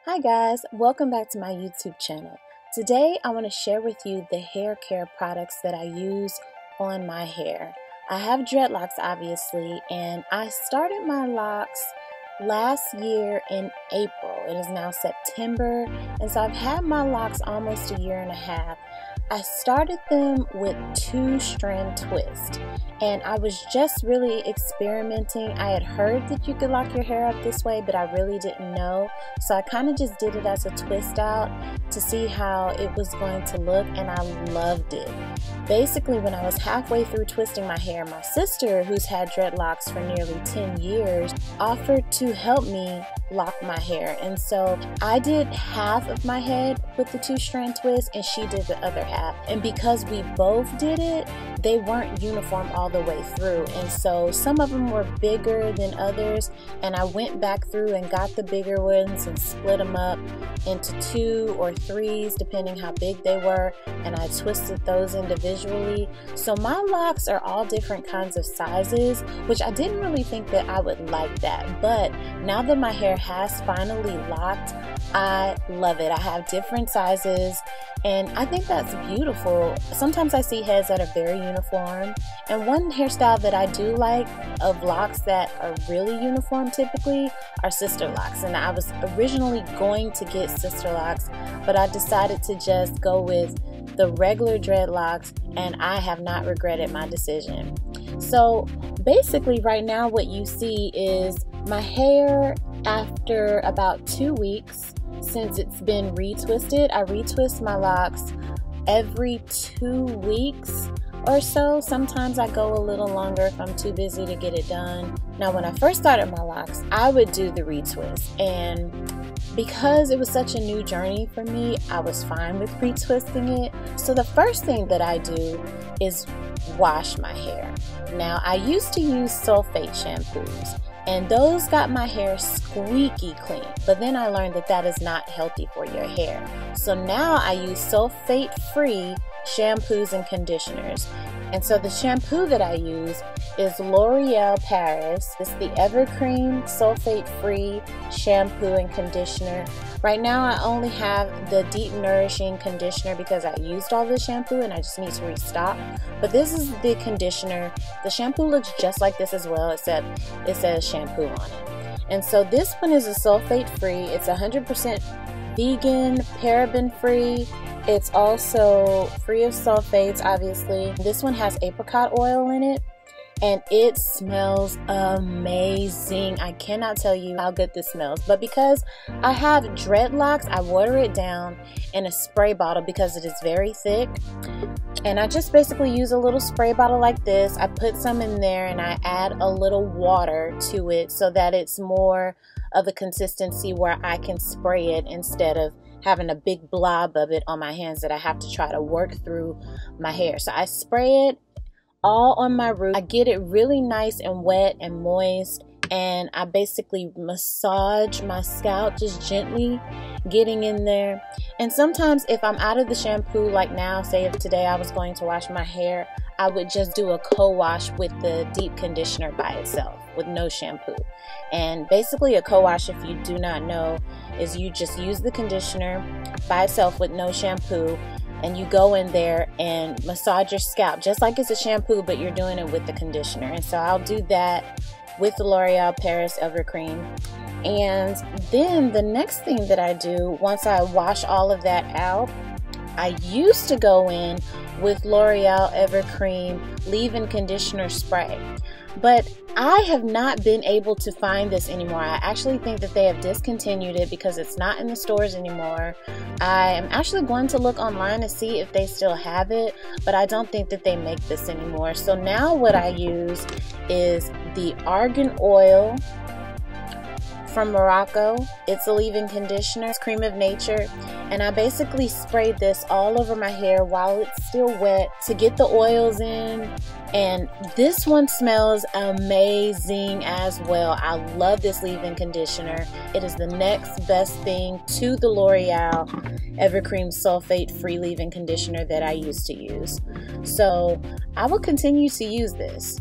Hi guys, welcome back to my YouTube channel. Today I want to share with you the hair care products that I use on my hair. I have dreadlocks obviously, and I started my locks last year in April. It is now September, and so I've had my locks almost a year and a half. I started them with 2-strand twist, and I was just really experimenting. I had heard that you could lock your hair up this way, but I really didn't know, so I kind of just did it as a twist out to see how it was going to look, and I loved it. Basically, when I was halfway through twisting my hair, my sister, who's had dreadlocks for nearly 10 years, offered to help me lock my hair, and so I did half of my head with the 2-strand twist and she did the other half, and because we both did it, they weren't uniform all the way through, and so some of them were bigger than others, and I went back through and got the bigger ones and split them up into 2 or 3s depending how big they were, and I twisted those individually. So my locks are all different kinds of sizes, which I didn't really think that I would like that, but now that my hair has finally locked, I love it. I have different sizes, and I think that's beautiful. Sometimes I see heads that are very uniform, and one hairstyle that I do like of locks that are really uniform typically are sister locks, and I was originally going to get sister locks, but I decided to just go with the regular dreadlocks, and I have not regretted my decision. So basically right now what you see is my hair after about 2 weeks since it's been retwisted. I retwist my locks every 2 weeks or so. Sometimes I go a little longer if I'm too busy to get it done. Now when I first started my locks, I would do the retwist, and because it was such a new journey for me, I was fine with retwisting it. So the first thing that I do is wash my hair. Now I used to use sulfate shampoos, and those got my hair squeaky clean, but then I learned that that is not healthy for your hair. So now I use sulfate-free shampoos and conditioners. And so the shampoo that I use is L'Oreal Paris. It's the Evercream sulfate-free shampoo and conditioner. Right now I only have the Deep Nourishing conditioner because I used all the shampoo and I just need to restock. But this is the conditioner. The shampoo looks just like this as well, except it says shampoo on it. And so this one is a sulfate-free. It's 100% vegan, paraben-free. It's also free of sulfates, obviously. This one has apricot oil in it, and it smells amazing. I cannot tell you how good this smells, but because I have dreadlocks, I water it down in a spray bottle because it is very thick, and I just basically use a little spray bottle like this. I put some in there and I add a little water to it so that it's more of a consistency where I can spray it instead of having a big blob of it on my hands that I have to try to work through my hair. So I spray it all on my root. I get it really nice and wet and moist, and I basically massage my scalp just gently, getting in there. And sometimes if I'm out of the shampoo, like now, say if today I was going to wash my hair, I would just do a co-wash with the deep conditioner by itself with no shampoo. And basically a co-wash, if you do not know, is you just use the conditioner by itself with no shampoo, and you go in there and massage your scalp just like it's a shampoo, but you're doing it with the conditioner. And so I'll do that with the L'Oreal Paris Evercream. And then the next thing that I do once I wash all of that out, I used to go in with L'Oreal Evercream leave-in conditioner spray, but I have not been able to find this anymore. I actually think that they have discontinued it because it's not in the stores anymore. I am actually going to look online to see if they still have it, but I don't think that they make this anymore. So now what I use is the argan oil from Morocco. It's a leave-in conditioner. It's cream of nature, and I basically spray this all over my hair while it's still wet to get the oils in. And this one smells amazing as well. I love this leave-in conditioner. It is the next best thing to the L'Oreal Evercream sulfate-free leave-in conditioner that I used to use. So I will continue to use this.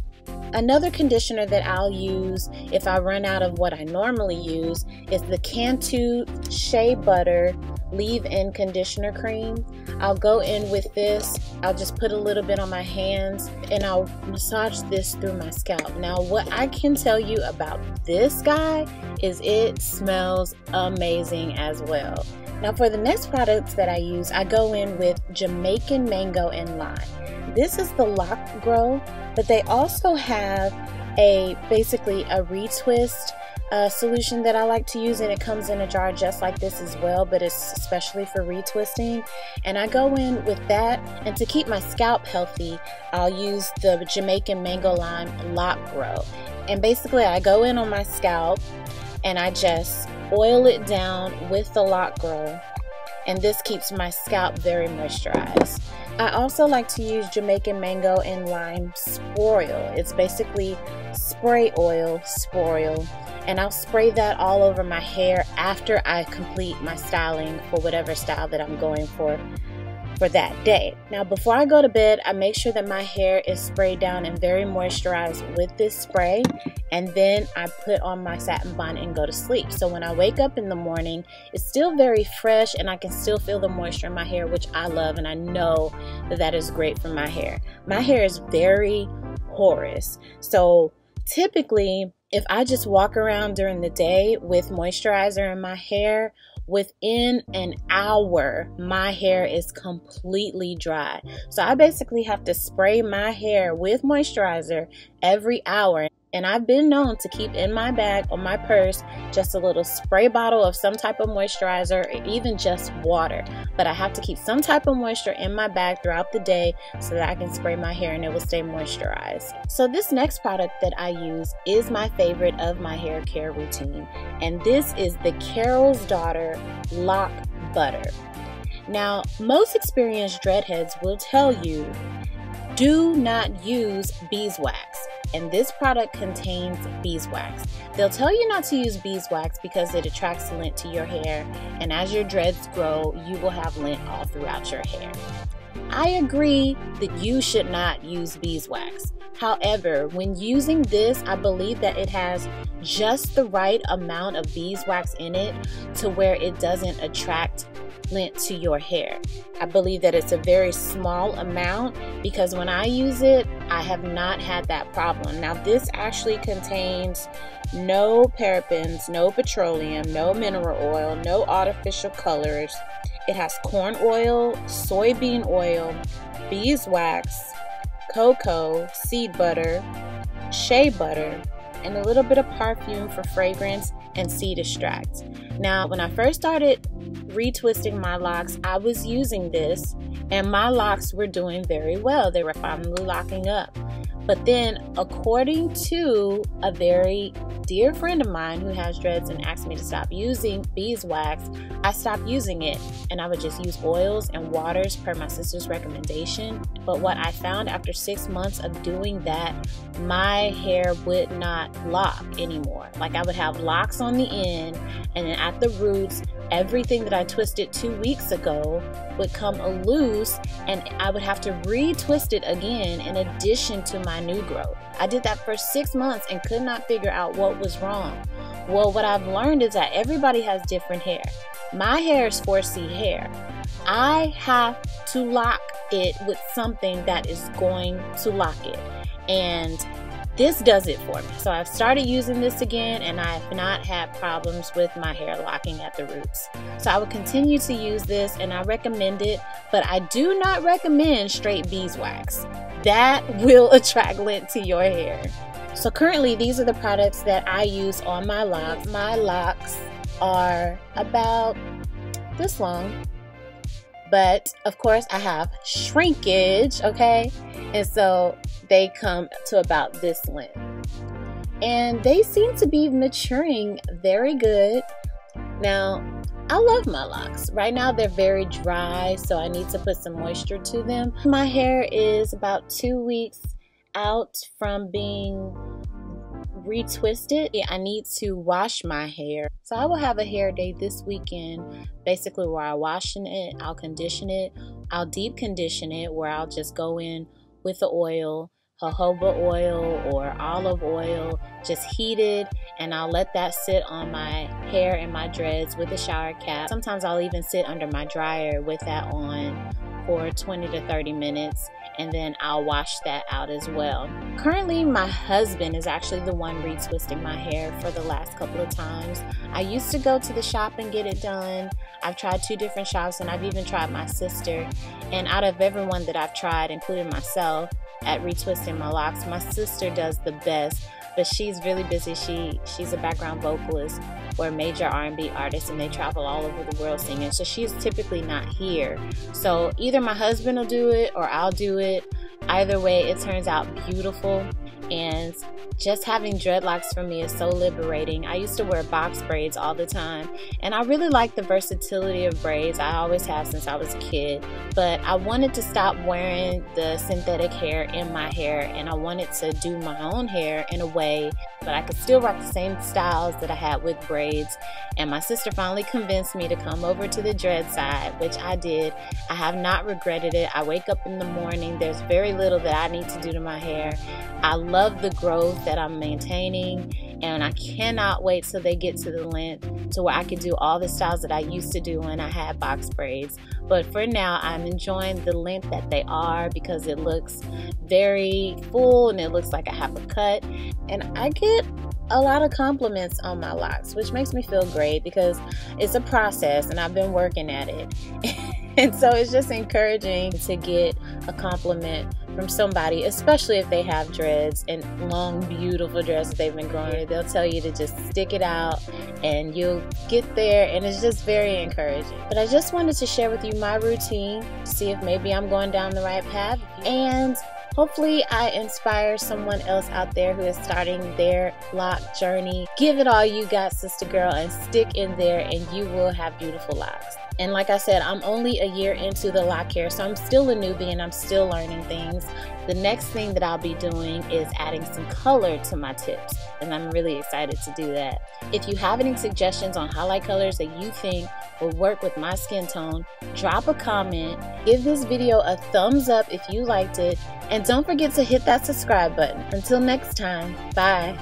Another conditioner that I'll use if I run out of what I normally use is the Cantu Shea Butter Leave-In Conditioner Cream. I'll go in with this. I'll just put a little bit on my hands and I'll massage this through my scalp. Now, what I can tell you about this guy is it smells amazing as well. Now, for the next products that I use, I go in with Jamaican Mango and Lime. This is the Lock Grow, but they also have basically a retwist solution that I like to use, and it comes in a jar just like this as well, but it's especially for retwisting. And I go in with that, and to keep my scalp healthy, I'll use the Jamaican Mango Lime Lock Grow. And basically I go in on my scalp and I just oil it down with the Lock Grow, and this keeps my scalp very moisturized. I also like to use Jamaican Mango and Lime Spoil. It's basically spray oil, spoil, and I'll spray that all over my hair after I complete my styling for whatever style that I'm going for that day. Now, before I go to bed, I make sure that my hair is sprayed down and very moisturized with this spray, and then I put on my satin bonnet and go to sleep. So when I wake up in the morning, it's still very fresh and I can still feel the moisture in my hair, which I love, and I know that that is great for my hair. My hair is very porous, so typically if I just walk around during the day with moisturizer in my hair, within an hour my hair is completely dry. So I basically have to spray my hair with moisturizer every hour. And I've been known to keep in my bag or my purse just a little spray bottle of some type of moisturizer, or even just water. But I have to keep some type of moisture in my bag throughout the day so that I can spray my hair and it will stay moisturized. So this next product that I use is my favorite of my hair care routine, and this is the Carol's Daughter Lock Butter. Now, most experienced dreadheads will tell you, do not use beeswax. And this product contains beeswax. They'll tell you not to use beeswax because it attracts lint to your hair, and as your dreads grow, you will have lint all throughout your hair. I agree that you should not use beeswax. However, when using this, I believe that it has just the right amount of beeswax in it to where it doesn't attract lint to your hair. I believe that it's a very small amount because when I use it, I have not had that problem. Now, this actually contains no parabens, no petroleum, no mineral oil, no artificial colors. It has corn oil, soybean oil, beeswax, cocoa, seed butter, shea butter, and a little bit of perfume for fragrance and seed extract. Now, when I first started retwisting my locks, I was using this and my locks were doing very well. They were finally locking up. But then, according to a very dear friend of mine who has dreads and asked me to stop using beeswax, I stopped using it and I would just use oils and waters per my sister's recommendation. But what I found after 6 months of doing that, my hair would not lock anymore. Like, I would have locks on the end, and then at the roots, everything that I twisted 2 weeks ago would come loose, and I would have to retwist it again in addition to my new growth. I did that for 6 months and could not figure out what was wrong. Well, what I've learned is that everybody has different hair. My hair is 4C hair. I have to lock it with something that is going to lock it, and this does it for me. So I've started using this again, and I have not had problems with my hair locking at the roots. So I will continue to use this, and I recommend it, but I do not recommend straight beeswax. That will attract lint to your hair. So currently, these are the products that I use on my locks. My locks are about this long, but of course I have shrinkage, okay? And so they come to about this length, and they seem to be maturing very good. Now, I love my locks. Right now they're very dry, so I need to put some moisture to them. My hair is about 2 weeks out from being retwisted. I need to wash my hair, so I will have a hair day this weekend, basically where I wash it, I'll condition it, I'll deep condition it, where I'll just go in with the oil, jojoba oil or olive oil, just heated, and I'll let that sit on my hair and my dreads with a shower cap. Sometimes I'll even sit under my dryer with that on for 20 to 30 minutes, and then I'll wash that out as well. Currently, my husband is actually the one retwisting my hair for the last couple of times. I used to go to the shop and get it done. I've tried 2 different shops, and I've even tried my sister. And out of everyone that I've tried, including myself, at retwisting my locks, my sister does the best. But she's really busy. She's a background vocalist or a major R&B artist, and they travel all over the world singing. So she's typically not here. So either my husband will do it or I'll do it. Either way, it turns out beautiful. And just having dreadlocks for me is so liberating. I used to wear box braids all the time, and I really like the versatility of braids. I always have since I was a kid, but I wanted to stop wearing the synthetic hair in my hair, and I wanted to do my own hair in a way but I could still rock the same styles that I had with braids. And my sister finally convinced me to come over to the dread side, which I did. I have not regretted it. I wake up in the morning, there's very little that I need to do to my hair. I love the growth that I'm maintaining, and I cannot wait till they get to the length to where I can do all the styles that I used to do when I had box braids. But for now, I'm enjoying the length that they are because it looks very full and it looks like I have a cut. And I get a lot of compliments on my locks, which makes me feel great because it's a process and I've been working at it. And so it's just encouraging to get a compliment from somebody, especially if they have dreads and long, beautiful dreads that they've been growing. They'll tell you to just stick it out and you'll get there, and it's just very encouraging. But I just wanted to share with you my routine, see if maybe I'm going down the right path, and hopefully I inspire someone else out there who is starting their lock journey. Give it all you got, sister girl, and stick in there and you will have beautiful locks. And like I said, I'm only a year into the lock hair, so I'm still a newbie and I'm still learning things. The next thing that I'll be doing is adding some color to my tips, and I'm really excited to do that. If you have any suggestions on highlight colors that you think will work with my skin tone, drop a comment, give this video a thumbs up if you liked it, and don't forget to hit that subscribe button. Until next time, bye.